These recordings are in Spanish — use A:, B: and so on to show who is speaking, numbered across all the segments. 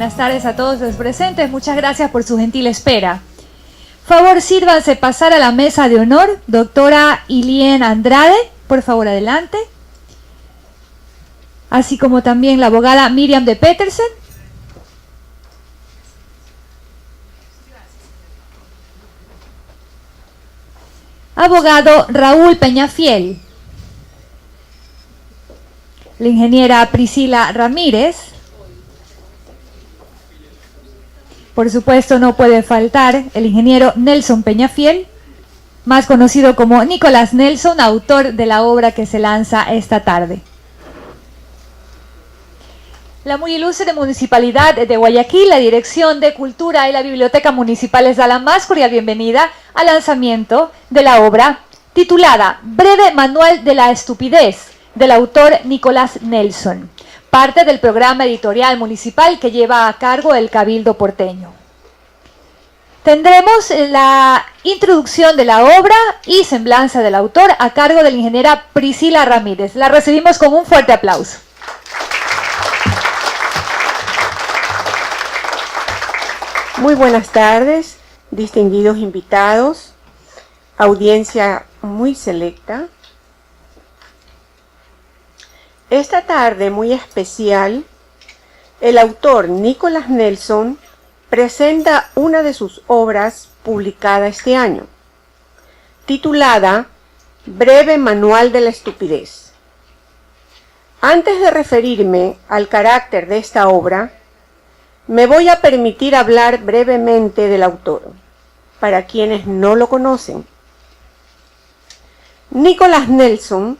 A: buenas tardes a todos los presentes. Muchas gracias por su gentil espera. Favor, sírvanse pasar a la mesa de honor. Doctora Ilien Andrade, por favor, adelante. Así como también la abogada Miriam de Petersen. Abogado Raúl Peñafiel. La ingeniera Priscila Ramírez. Por supuesto, no puede faltar el ingeniero Nelson Peñafiel, más conocido como Nicolás Nelson, autor de la obra que se lanza esta tarde. La muy ilustre Municipalidad de Guayaquil, la Dirección de Cultura y la Biblioteca Municipal les da la más cordial bienvenida al lanzamiento de la obra titulada Breve Manual de la Estupidez, del autor Nicolás Nelson, parte del programa editorial municipal que lleva a cargo el Cabildo porteño. Tendremos la introducción de la obra y semblanza del autor a cargo de la ingeniera Priscila Ramírez. La recibimos con un fuerte aplauso.
B: Muy buenas tardes, distinguidos invitados, audiencia muy selecta. Esta tarde muy especial, el autor Nicolás Nelson presenta una de sus obras publicada este año, titulada Breve Manual de la Estupidez. Antes de referirme al carácter de esta obra, me voy a permitir hablar brevemente del autor, para quienes no lo conocen. Nicolás Nelson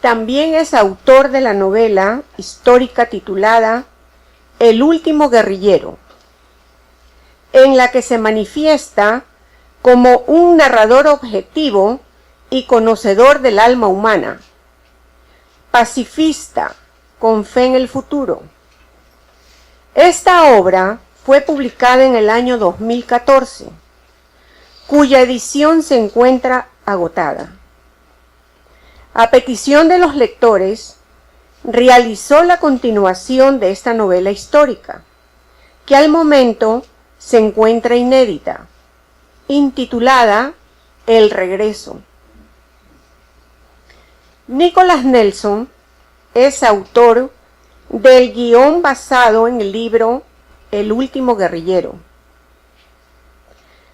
B: también es autor de la novela histórica titulada El último guerrillero, en la que se manifiesta como un narrador objetivo y conocedor del alma humana, pacifista, con fe en el futuro. Esta obra fue publicada en el año 2014, cuya edición se encuentra agotada. A petición de los lectores, realizó la continuación de esta novela histórica, que al momento se encuentra inédita, intitulada El Regreso. Nicolás Nelson es autor del guión basado en el libro El último guerrillero,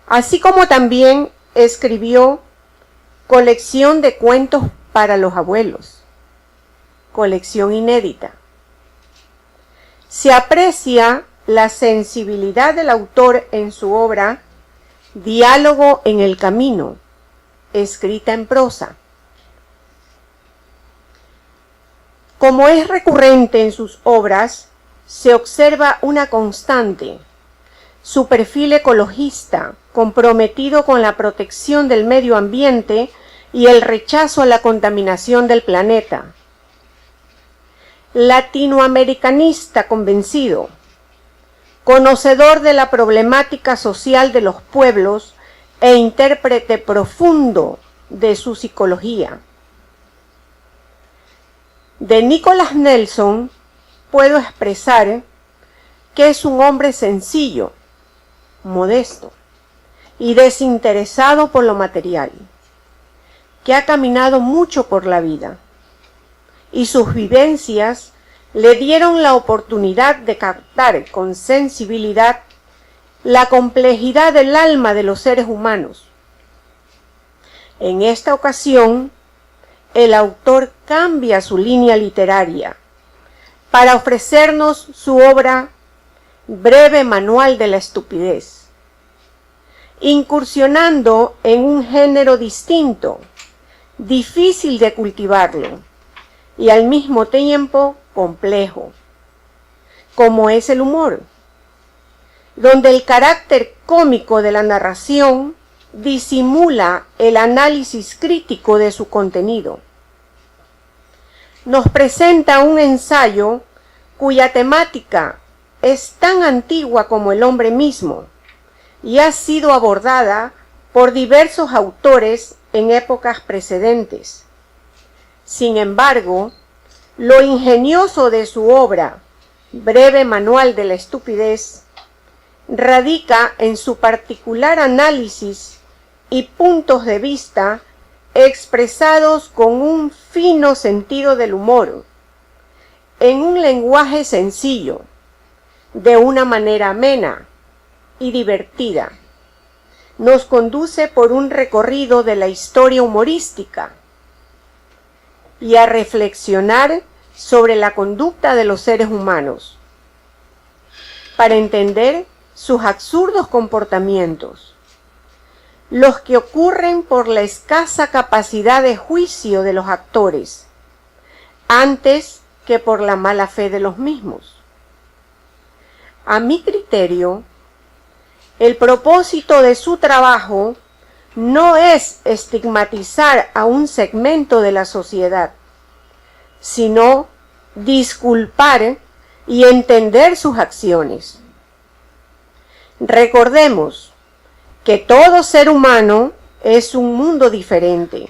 B: así como también escribió Colección de cuentos para los abuelos, colección inédita. Se aprecia la sensibilidad del autor en su obra Diálogo en el Camino, escrita en prosa. Como es recurrente en sus obras, se observa una constante, su perfil ecologista, comprometido con la protección del medio ambiente y el rechazo a la contaminación del planeta. Latinoamericanista convencido, conocedor de la problemática social de los pueblos e intérprete profundo de su psicología. De Nicolás Nelson puedo expresar que es un hombre sencillo, modesto y desinteresado por lo material, que ha caminado mucho por la vida, y sus vivencias le dieron la oportunidad de captar con sensibilidad la complejidad del alma de los seres humanos. En esta ocasión, el autor cambia su línea literaria para ofrecernos su obra Breve Manual de la Estupidez, incursionando en un género distinto, difícil de cultivarlo y al mismo tiempo complejo, como es el humor, donde el carácter cómico de la narración disimula el análisis crítico de su contenido. Nos presenta un ensayo cuya temática es tan antigua como el hombre mismo y ha sido abordada por diversos autores en épocas precedentes. Sin embargo, lo ingenioso de su obra Breve Manual de la Estupidez, radica en su particular análisis y puntos de vista expresados con un fino sentido del humor, en un lenguaje sencillo, de una manera amena y divertida. Nos conduce por un recorrido de la historia humorística y a reflexionar sobre la conducta de los seres humanos, para entender sus absurdos comportamientos, los que ocurren por la escasa capacidad de juicio de los actores, antes que por la mala fe de los mismos. A mi criterio, el propósito de su trabajo no es estigmatizar a un segmento de la sociedad, sino disculpar y entender sus acciones. Recordemos que todo ser humano es un mundo diferente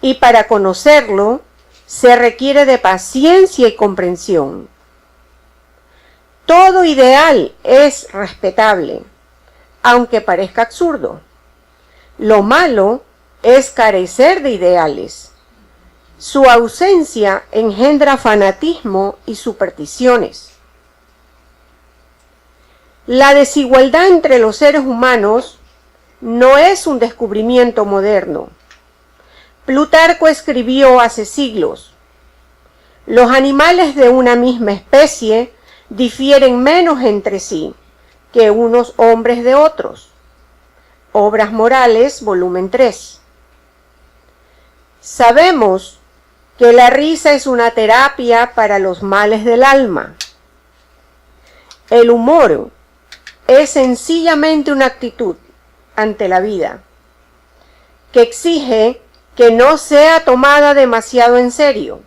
B: y para conocerlo se requiere de paciencia y comprensión. Todo ideal es respetable, aunque parezca absurdo. Lo malo es carecer de ideales. Su ausencia engendra fanatismo y supersticiones. La desigualdad entre los seres humanos no es un descubrimiento moderno. Plutarco escribió hace siglos: los animales de una misma especie difieren menos entre sí que unos hombres de otros. Obras Morales, volumen 3. Sabemos que la risa es una terapia para los males del alma. El humor es sencillamente una actitud ante la vida que exige que no sea tomada demasiado en serio.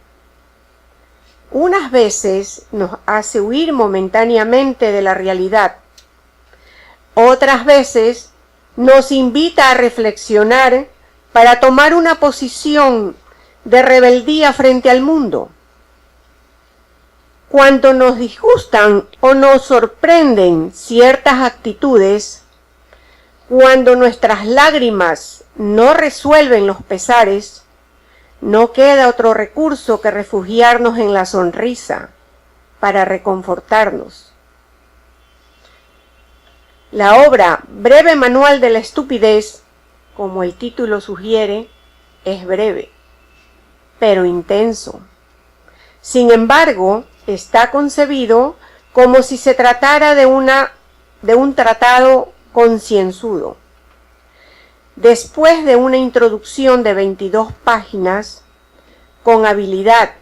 B: Unas veces nos hace huir momentáneamente de la realidad. Otras veces nos invita a reflexionar para tomar una posición de rebeldía frente al mundo. Cuando nos disgustan o nos sorprenden ciertas actitudes, cuando nuestras lágrimas no resuelven los pesares, no queda otro recurso que refugiarnos en la sonrisa para reconfortarnos. La obra Breve Manual de la Estupidez, como el título sugiere, es breve, pero intenso. Sin embargo, está concebido como si se tratara de un tratado concienzudo. Después de una introducción de 22 páginas, con habilidad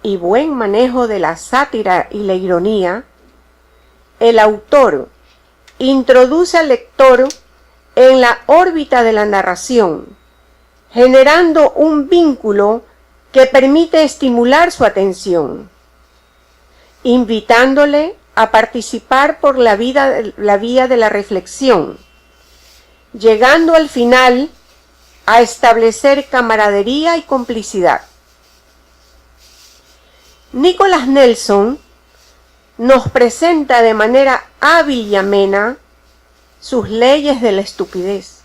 B: y buen manejo de la sátira y la ironía, el autor introduce al lector en la órbita de la narración, generando un vínculo que permite estimular su atención, invitándole a participar por la vía de la reflexión, llegando al final a establecer camaradería y complicidad. Nicholas Nelson nos presenta de manera hábil y amena sus leyes de la estupidez,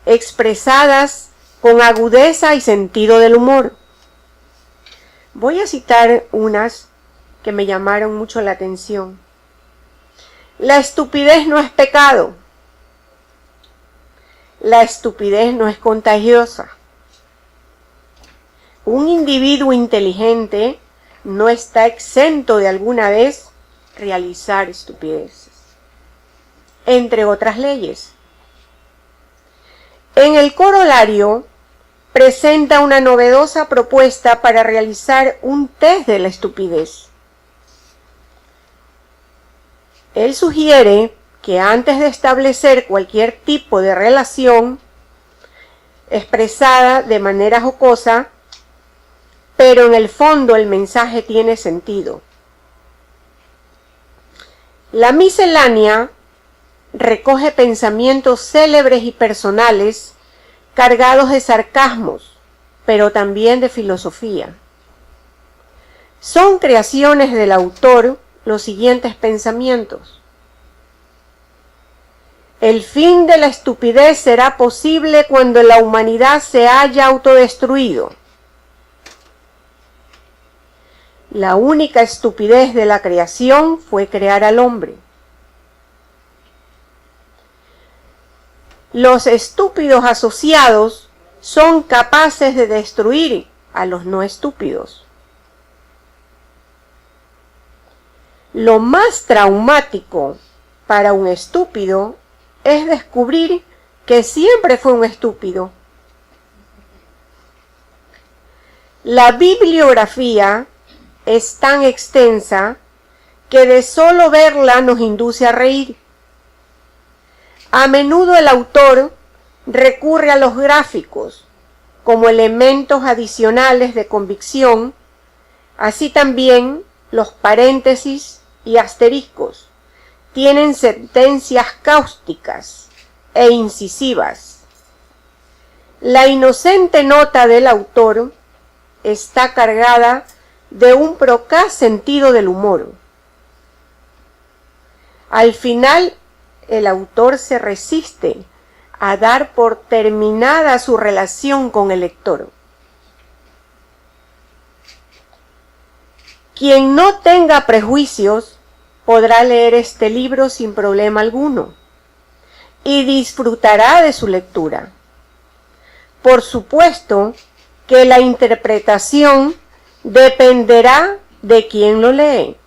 B: expresadas con agudeza y sentido del humor. Voy a citar unas que me llamaron mucho la atención. La estupidez no es pecado. La estupidez no es contagiosa. Un individuo inteligente no está exento de alguna vez realizar estupideces, entre otras leyes. En el corolario presenta una novedosa propuesta para realizar un test de la estupidez. Él sugiere que antes de establecer cualquier tipo de relación expresada de manera jocosa, pero en el fondo el mensaje tiene sentido. La miscelánea recoge pensamientos célebres y personales cargados de sarcasmos, pero también de filosofía. Son creaciones del autor los siguientes pensamientos. El fin de la estupidez será posible cuando la humanidad se haya autodestruido. La única estupidez de la creación fue crear al hombre. Los estúpidos asociados son capaces de destruir a los no estúpidos. Lo más traumático para un estúpido es descubrir que siempre fue un estúpido. La bibliografía es tan extensa que de solo verla nos induce a reír. A menudo el autor recurre a los gráficos como elementos adicionales de convicción, así también los paréntesis y asteriscos tienen sentencias cáusticas e incisivas. La inocente nota del autor está cargada de un procaz sentido del humor. Al final, el autor se resiste a dar por terminada su relación con el lector. Quien no tenga prejuicios podrá leer este libro sin problema alguno y disfrutará de su lectura. Por supuesto que la interpretación dependerá de quien lo lee.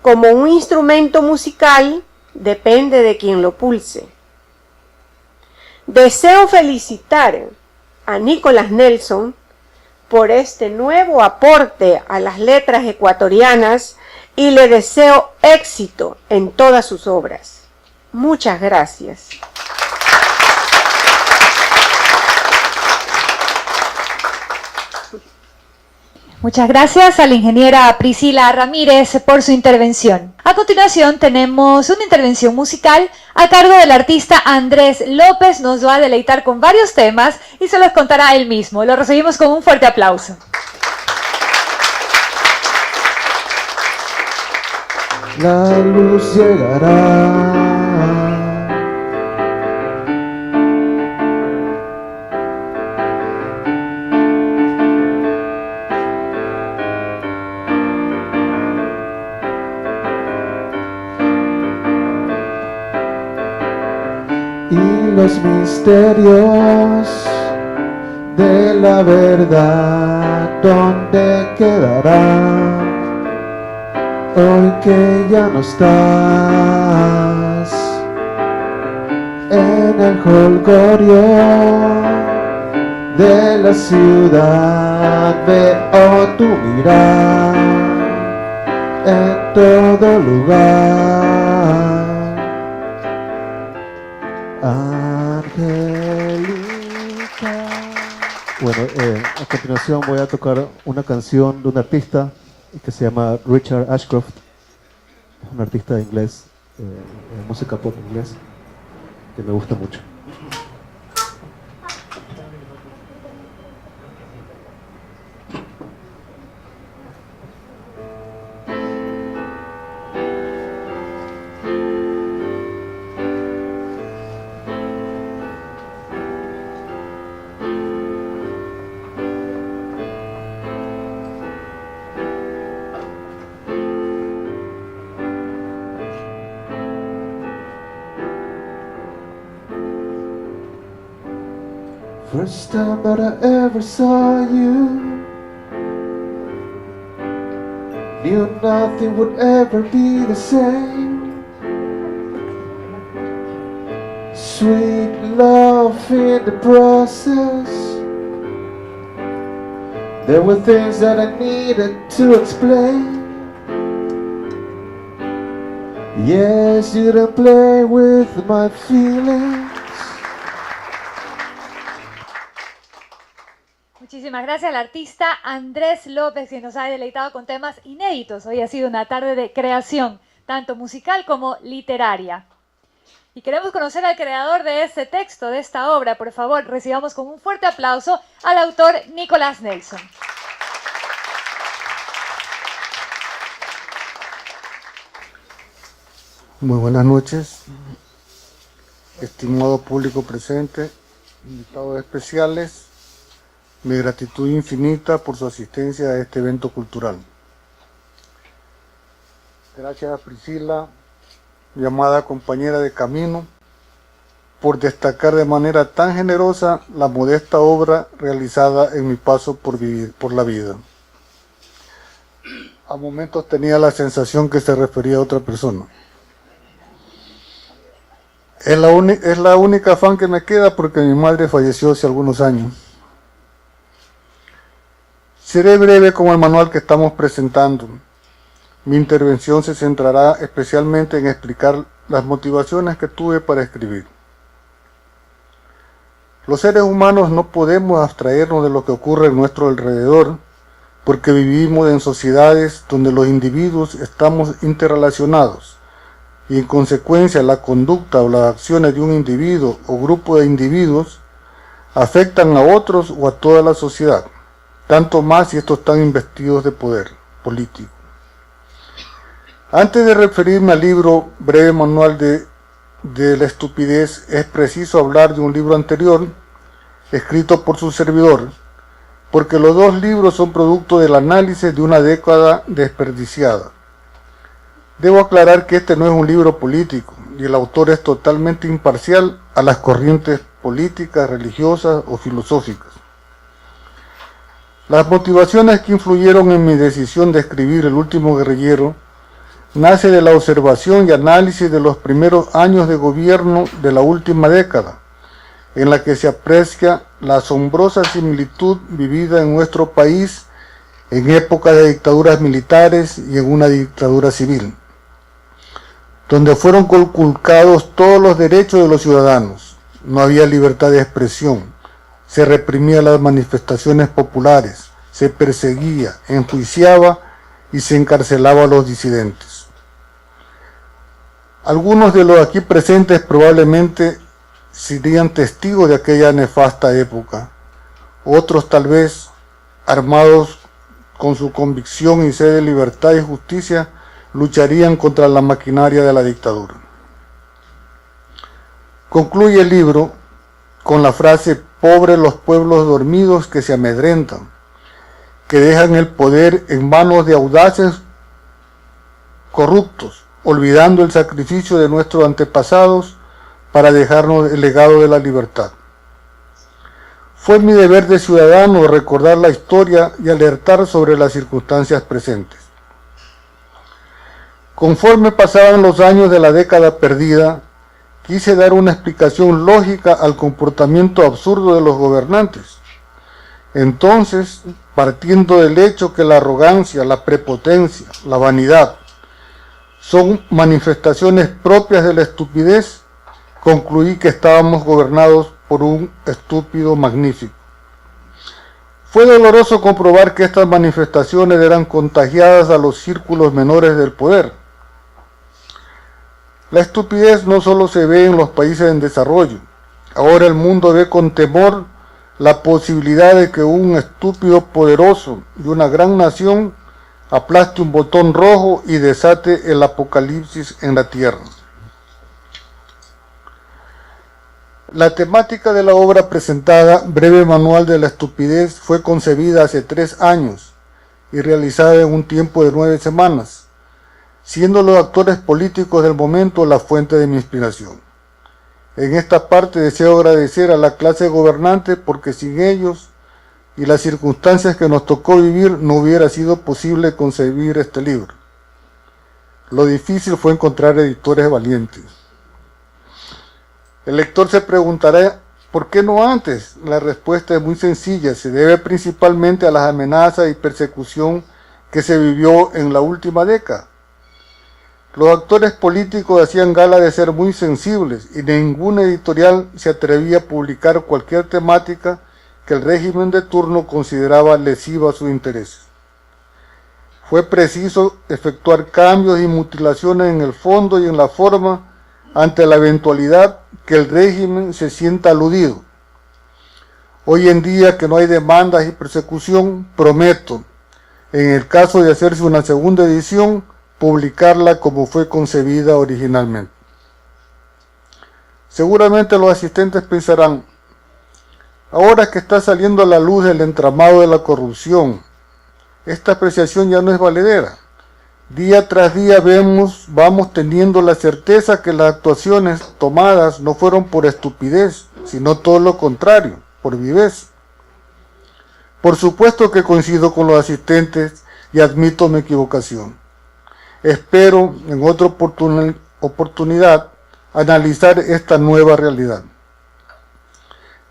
B: Como un instrumento musical, depende de quien lo pulse. Deseo felicitar a Nicholas Nelson por este nuevo aporte a las letras ecuatorianas y le deseo éxito en todas sus obras. Muchas gracias.
A: Muchas gracias a la ingeniera Priscila Ramírez por su intervención. A continuación tenemos una intervención musical a cargo del artista Andrés López. Nos va a deleitar con varios temas y se los contará él mismo. Lo recibimos con un fuerte aplauso.
C: La luz llegará. Y los misterios de la verdad, ¿dónde quedarán? Hoy que ya no estás en el jolgorio de la ciudad, veo tu mirar en todo lugar. Angélica. Bueno, a continuación voy a tocar una canción de un artista que se llama Richard Ashcroft. Es un artista inglés, de música pop inglés, que me gusta mucho. First time that I ever saw you, knew nothing would ever be the same. Sweet love in the process. There were things that I needed to explain. Yes, you don't play with my feelings.
A: Muchísimas gracias al artista Andrés López, que nos ha deleitado con temas inéditos. Hoy ha sido una tarde de creación, tanto musical como literaria. Y queremos conocer al creador de este texto, de esta obra. Por favor, recibamos con un fuerte aplauso al autor Nicholas Nelson.
D: Muy buenas noches, estimado público presente, invitados especiales, mi gratitud infinita por su asistencia a este evento cultural. Gracias a Priscila, mi amada compañera de camino, por destacar de manera tan generosa la modesta obra realizada en mi paso por la vida. A momentos tenía la sensación que se refería a otra persona. Es la única fan que me queda porque mi madre falleció hace algunos años. Seré breve como el manual que estamos presentando. Mi intervención se centrará especialmente en explicar las motivaciones que tuve para escribir. Los seres humanos no podemos abstraernos de lo que ocurre en nuestro alrededor porque vivimos en sociedades donde los individuos estamos interrelacionados y en consecuencia la conducta o las acciones de un individuo o grupo de individuos afectan a otros o a toda la sociedad, tanto más si estos están investidos de poder político. Antes de referirme al libro Breve Manual de la Estupidez, es preciso hablar de un libro anterior, escrito por su servidor, porque los dos libros son producto del análisis de una década desperdiciada. Debo aclarar que este no es un libro político, y el autor es totalmente imparcial a las corrientes políticas, religiosas o filosóficas. Las motivaciones que influyeron en mi decisión de escribir El último guerrillero nace de la observación y análisis de los primeros años de gobierno de la última década, en la que se aprecia la asombrosa similitud vivida en nuestro país en época de dictaduras militares y en una dictadura civil, donde fueron conculcados todos los derechos de los ciudadanos. No había libertad de expresión, se reprimía las manifestaciones populares, se perseguía, enjuiciaba y se encarcelaba a los disidentes. Algunos de los aquí presentes probablemente serían testigos de aquella nefasta época. Otros tal vez, armados con su convicción y sed de libertad y justicia, lucharían contra la maquinaria de la dictadura. Concluye el libro con la frase: pobres los pueblos dormidos que se amedrentan, que dejan el poder en manos de audaces corruptos, olvidando el sacrificio de nuestros antepasados para dejarnos el legado de la libertad. Fue mi deber de ciudadano recordar la historia y alertar sobre las circunstancias presentes. Conforme pasaban los años de la década perdida, quise dar una explicación lógica al comportamiento absurdo de los gobernantes. Entonces, partiendo del hecho que la arrogancia, la prepotencia, la vanidad son manifestaciones propias de la estupidez, concluí que estábamos gobernados por un estúpido magnífico. Fue doloroso comprobar que estas manifestaciones eran contagiadas a los círculos menores del poder. La estupidez no solo se ve en los países en desarrollo. Ahora el mundo ve con temor la posibilidad de que un estúpido poderoso de una gran nación aplaste un botón rojo y desate el apocalipsis en la tierra. La temática de la obra presentada, Breve Manual de la Estupidez, fue concebida hace 3 años y realizada en un tiempo de 9 semanas, siendo los actores políticos del momento la fuente de mi inspiración. En esta parte deseo agradecer a la clase gobernante porque sin ellos y las circunstancias que nos tocó vivir no hubiera sido posible concebir este libro. Lo difícil fue encontrar editores valientes. El lector se preguntará, ¿por qué no antes? La respuesta es muy sencilla, se debe principalmente a las amenazas y persecución que se vivió en la última década. Los actores políticos hacían gala de ser muy sensibles y ninguna editorial se atrevía a publicar cualquier temática que el régimen de turno consideraba lesiva a sus intereses. Fue preciso efectuar cambios y mutilaciones en el fondo y en la forma ante la eventualidad que el régimen se sienta aludido. Hoy en día que no hay demandas y persecución, prometo, en el caso de hacerse una segunda edición, publicarla como fue concebida originalmente. Seguramente los asistentes pensarán, ahora que está saliendo a la luz el entramado de la corrupción, esta apreciación ya no es valedera. Día tras día vamos teniendo la certeza que las actuaciones tomadas no fueron por estupidez, sino todo lo contrario, por viveza. Por supuesto que coincido con los asistentes y admito mi equivocación. Espero en otra oportunidad analizar esta nueva realidad.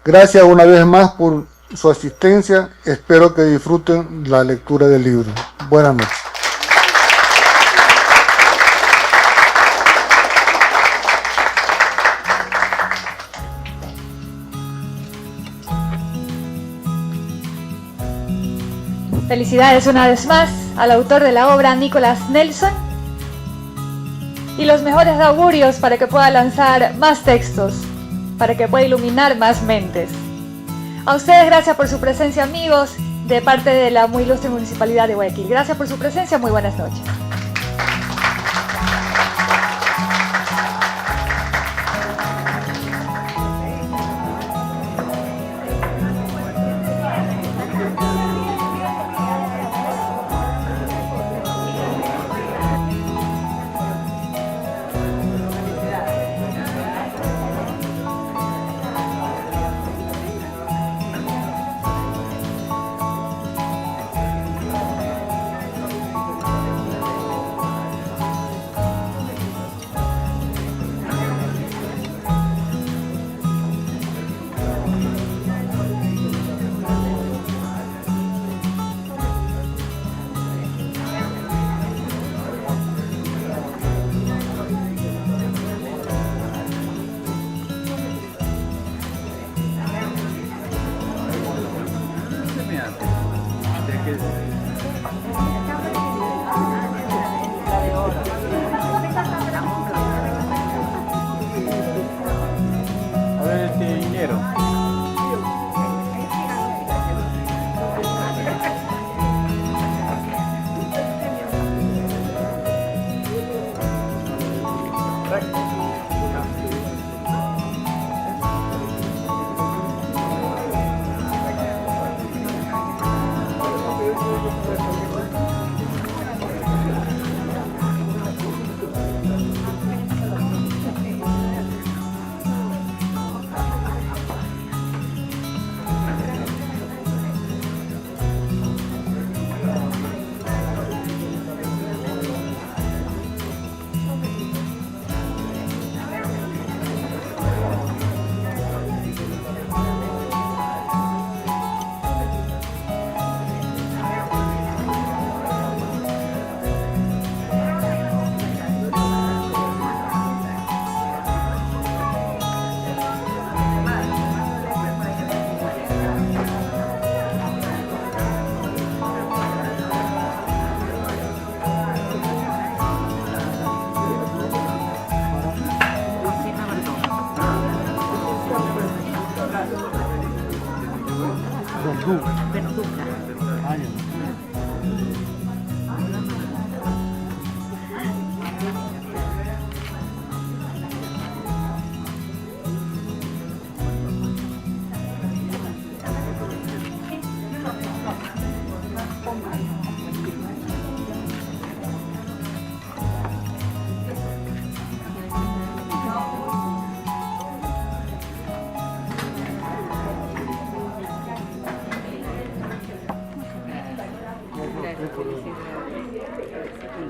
D: Gracias una vez más por su asistencia. Espero que disfruten la lectura del libro. Buenas noches.
A: Felicidades una vez más al autor de la obra, Nicholas Nelson, y los mejores augurios para que pueda lanzar más textos, para que pueda iluminar más mentes. A ustedes gracias por su presencia, amigos, de parte de la muy ilustre Municipalidad de Guayaquil. Gracias por su presencia, muy buenas noches.
E: A ver este dinero.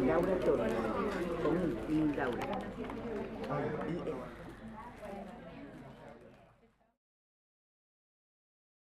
F: Laura Torres, con Laura.